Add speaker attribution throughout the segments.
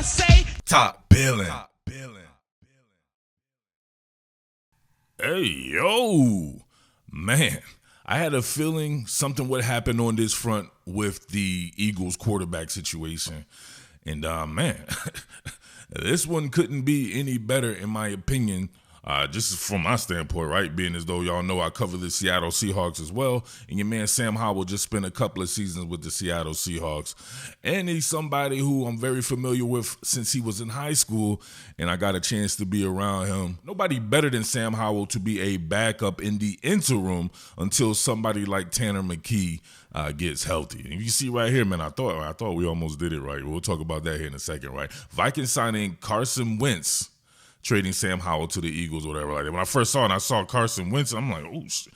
Speaker 1: say,
Speaker 2: Top Billin.
Speaker 3: Hey, yo, man, I had a feeling something would happen on this front with the Eagles quarterback situation. And, man, this one couldn't be any better, in my opinion, just from my standpoint, right? Being as though y'all know I cover the Seattle Seahawks as well. And your man Sam Howell just spent a couple of seasons with the Seattle Seahawks. And he's somebody who I'm very familiar with since he was in high school. And I got a chance to be around him. Nobody better than Sam Howell to be a backup in the interim until somebody like Tanner McKee gets healthy. And you see right here, man, I thought we almost did it right. We'll talk about that here in a second, right? Vikings signing Carson Wentz, trading Sam Howell to the Eagles or whatever like that. When I first saw it, I saw Carson Wentz, I'm like, oh, shit.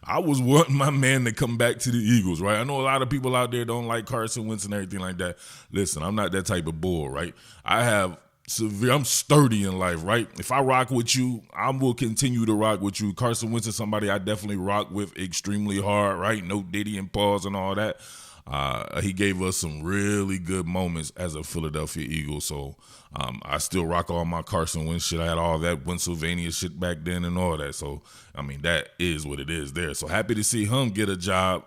Speaker 3: I was wanting my man to come back to the Eagles, right? I know a lot of people out there don't like Carson Wentz and everything like that. Listen, I'm not that type of bull, right? I'm sturdy in life, right? If I rock with you, I will continue to rock with you. Carson Wentz is somebody I definitely rock with extremely hard, right? No Diddy and pause and all that. He gave us some really good moments as a Philadelphia Eagle, so I still rock all my Carson Wentz shit. I had all that Pennsylvania shit back then and all that, so, I mean, that is what it is there. So happy to see him get a job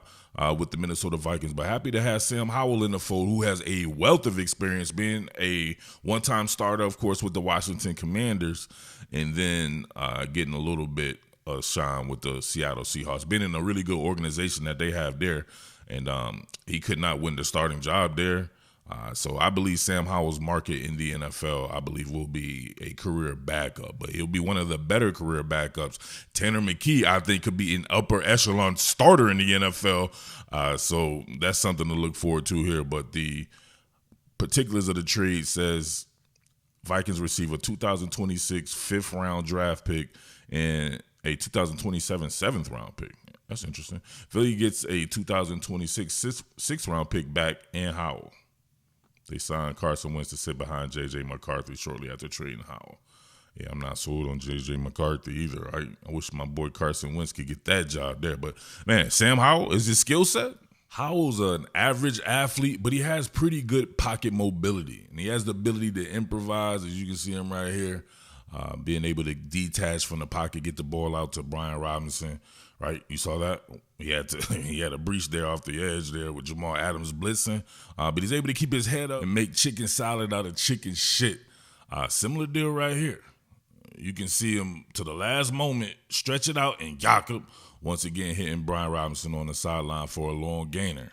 Speaker 3: with the Minnesota Vikings, but happy to have Sam Howell in the fold, who has a wealth of experience being a one-time starter, of course, with the Washington Commanders, and then getting a little bit of shine with the Seattle Seahawks, being in a really good organization that they have there. And he could not win the starting job there. So I believe Sam Howell's market in the NFL, I believe, will be a career backup. But he'll be one of the better career backups. Tanner McKee, I think, could be an upper echelon starter in the NFL. So that's something to look forward to here. But the particulars of the trade says Vikings receive a 2026 fifth-round draft pick and a 2027 seventh-round pick. That's interesting. Philly gets a 2026 sixth-round pick back and Howell. They signed Carson Wentz to sit behind J.J. McCarthy shortly after trading Howell. Yeah, I'm not sold on J.J. McCarthy either. I wish my boy Carson Wentz could get that job there. But, man, Sam Howell is his skill set. Howell's an average athlete, but he has pretty good pocket mobility. And he has the ability to improvise, as you can see him right here, being able to detach from the pocket, get the ball out to Brian Robinson. Right, you saw that? He had a breach there off the edge there with Jamal Adams blitzing. But he's able to keep his head up and make chicken salad out of chicken shit. Similar deal right here. You can see him to the last moment, stretch it out, and Jakob once again hitting Brian Robinson on the sideline for a long gainer.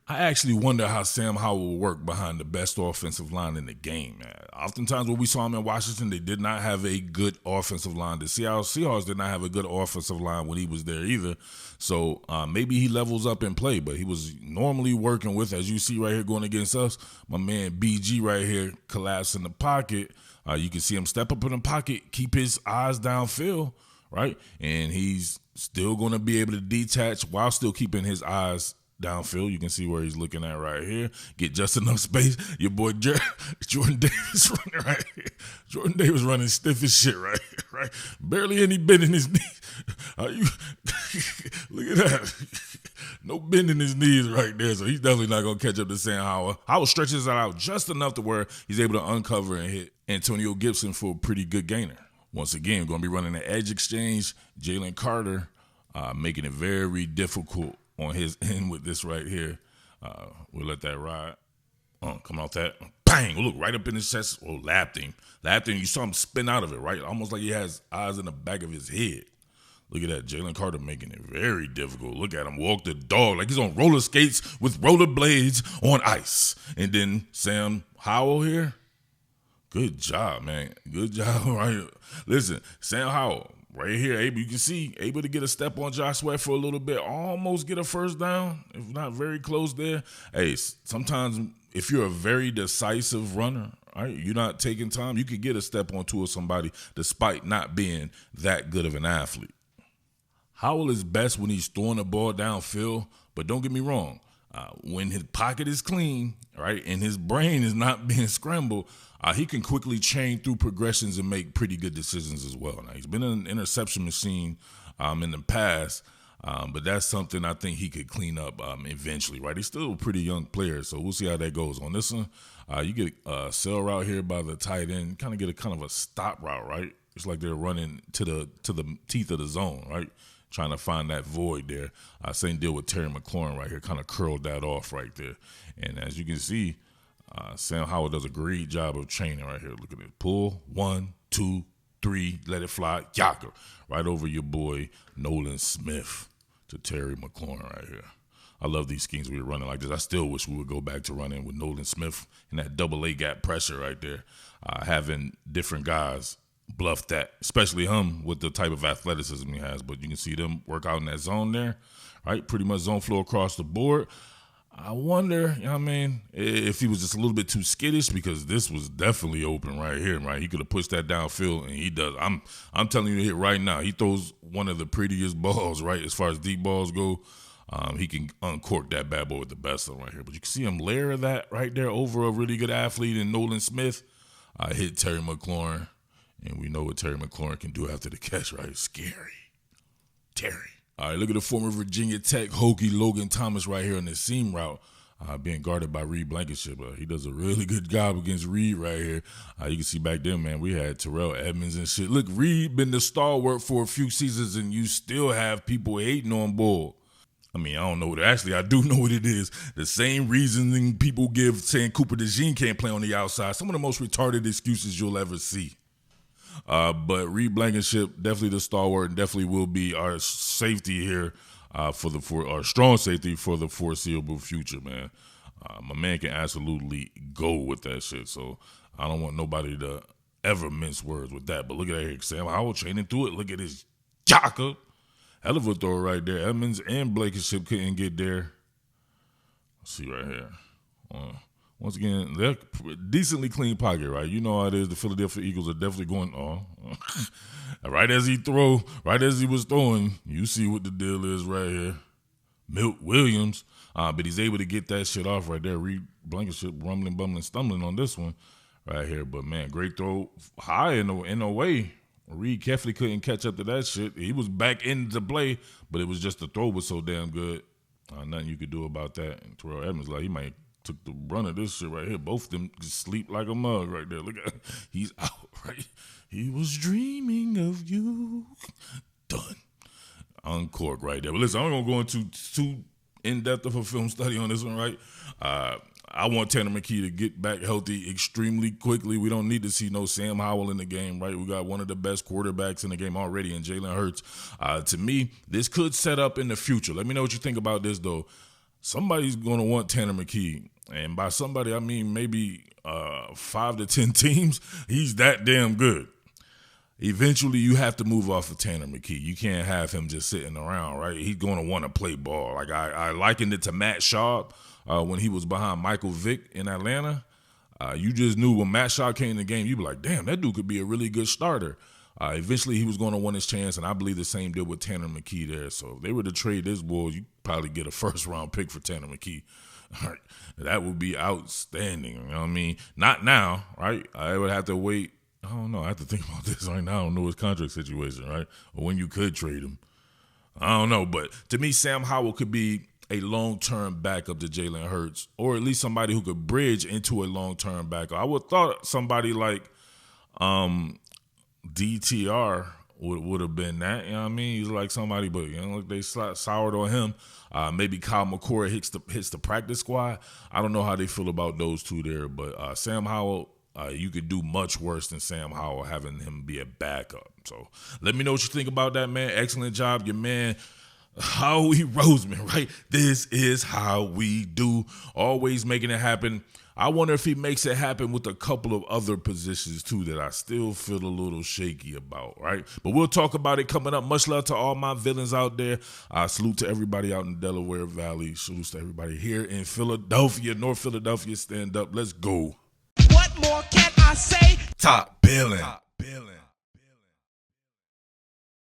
Speaker 3: I actually wonder how Sam Howell will work behind the best offensive line in the game, man. Oftentimes when we saw him in Washington, they did not have a good offensive line. The Seattle Seahawks did not have a good offensive line when he was there either. So maybe he levels up in play, but he was normally working with, as you see right here going against us, my man BG right here collapse in the pocket. You can see him step up in the pocket, keep his eyes downfield, right? And he's still going to be able to detach while still keeping his eyes downfield. You can see where he's looking at right here. Get just enough space. Your boy Jordan Davis running right here. Jordan Davis running stiff as shit right here, right? Barely any bend in his knees. Look at that. No bend in his knees right there, so he's definitely not going to catch up to Sam Howell. Howell stretches that out just enough to where he's able to uncover and hit Antonio Gibson for a pretty good gainer. Once again, we're going to be running an edge exchange. Jalen Carter making it very difficult on his end with this right here. We'll let that ride. Coming off that. Bang! Look, right up in his chest. Oh, lapped him. You saw him spin out of it, right? Almost like he has eyes in the back of his head. Look at that. Jalen Carter making it very difficult. Look at him walk the dog like he's on roller skates with roller blades on ice. And then Sam Howell here. Good job, man. Good job. Right. Listen, Sam Howell. Right here, you can see, able to get a step on Josh Sweat for a little bit, almost get a first down, if not very close there. Hey, sometimes if you're a very decisive runner, right, you're not taking time, you could get a step on two of somebody despite not being that good of an athlete. Howell is best when he's throwing the ball downfield, but don't get me wrong, when his pocket is clean, right, and his brain is not being scrambled, he can quickly chain through progressions and make pretty good decisions as well. Now, he's been an interception machine in the past, But that's something I think he could clean up eventually, right? He's still a pretty young player, so we'll see how that goes. On this one, you get a sell route here by the tight end, kind of get a kind of a stop route, right? It's like they're running to the teeth of the zone, right? Trying to find that void there. Same deal with Terry McLaurin right here, kind of curled that off right there. And as you can see, Sam Howell does a great job of chaining right here. Look at it. Pull, 1, 2, 3, let it fly, yaka, right over your boy Nolan Smith to Terry McLaurin right here. I love these schemes we were running like this. I still wish we would go back to running with Nolan Smith and that double A gap pressure right there. Having different guys bluff that, especially him with the type of athleticism he has. But you can see them work out in that zone there, right? Pretty much zone flow across the board. I wonder, you know what I mean, if he was just a little bit too skittish, because this was definitely open right here, right? He could have pushed that downfield, and he does. I'm telling you right now, he throws one of the prettiest balls, right, as far as deep balls go. He can uncork that bad boy with the best of them right here. But you can see him layer that right there over a really good athlete in Nolan Smith. Hit Terry McLaurin, and we know what Terry McLaurin can do after the catch, right? Scary. Terry. All right, look at the former Virginia Tech Hokie Logan Thomas right here on the seam route, being guarded by Reed Blankenship. He does a really good job against Reed right here. You can see back then, man, we had Terrell Edmonds and shit. Look, Reed been the stalwart for a few seasons, and you still have people hating on Bull. I mean, I don't know what. Actually, I do know what it is. The same reasoning people give saying Cooper DeJean can't play on the outside. Some of the most retarded excuses you'll ever see. But Reed Blankenship, definitely the stalwart, and definitely will be our safety here for our strong safety for the foreseeable future, man. My man can absolutely go with that shit. So I don't want nobody to ever mince words with that. But look at that here, Sam Howell training through it. Look at his jocker. Hell of a throw right there. Edmonds and Blankenship couldn't get there. Let's see right here. Once again, they're decently clean pocket, right? You know how it is. The Philadelphia Eagles are definitely going on. Right as he was throwing, you see what the deal is right here. Milt Williams, but he's able to get that shit off right there. Reed Blankenship rumbling, bumbling, stumbling on this one right here. But, man, great throw high in a way. Reed carefully couldn't catch up to that shit. He was back into play, but it was just the throw was so damn good. Nothing you could do about that. And Terrell Edmonds, like, he might took the run of this shit right here. Both of them just sleep like a mug right there. Look at he's out, right? He was dreaming of you. Done. Uncork right there. But listen, I'm going to go into too in-depth of a film study on this one, right? I want Tanner McKee to get back healthy extremely quickly. We don't need to see no Sam Howell in the game, right? We got one of the best quarterbacks in the game already in Jalen Hurts. To me, this could set up in the future. Let me know what you think about this, though. Somebody's going to want Tanner McKee. And by somebody, I mean maybe 5 to 10 teams. He's that damn good. Eventually, you have to move off of Tanner McKee. You can't have him just sitting around, right? He's going to want to play ball. Like I likened it to Matt Schaub when he was behind Michael Vick in Atlanta. You just knew when Matt Schaub came in the game, you'd be like, damn, that dude could be a really good starter. Eventually, he was going to want his chance, and I believe the same deal with Tanner McKee there. So if they were to trade this bull, you'd probably get a first-round pick for Tanner McKee. All right. That would be outstanding. You know what I mean? Not now, right? I would have to wait. I don't know. I have to think about this right now. I don't know his contract situation, right? Or when you could trade him. I don't know. But to me, Sam Howell could be a long-term backup to Jalen Hurts, or at least somebody who could bridge into a long-term backup. I would have thought somebody like DTR would have been that. You know what I mean? He's like somebody, but you know, they soured on him. Maybe Kyle McCord hits the practice squad. I don't know how they feel about those two there, but Sam Howell, you could do much worse than Sam Howell having him be a backup. So let me know what you think about that, man. Excellent job, your man, Howie Roseman, right? This is how we do. Always making it happen. I wonder if he makes it happen with a couple of other positions, too, that I still feel a little shaky about, right? But we'll talk about it coming up. Much love to all my villains out there. Salute to everybody out in Delaware Valley. Salute to everybody here in Philadelphia, North Philadelphia. Stand up. Let's go.
Speaker 1: What more can I say?
Speaker 3: Top Billin.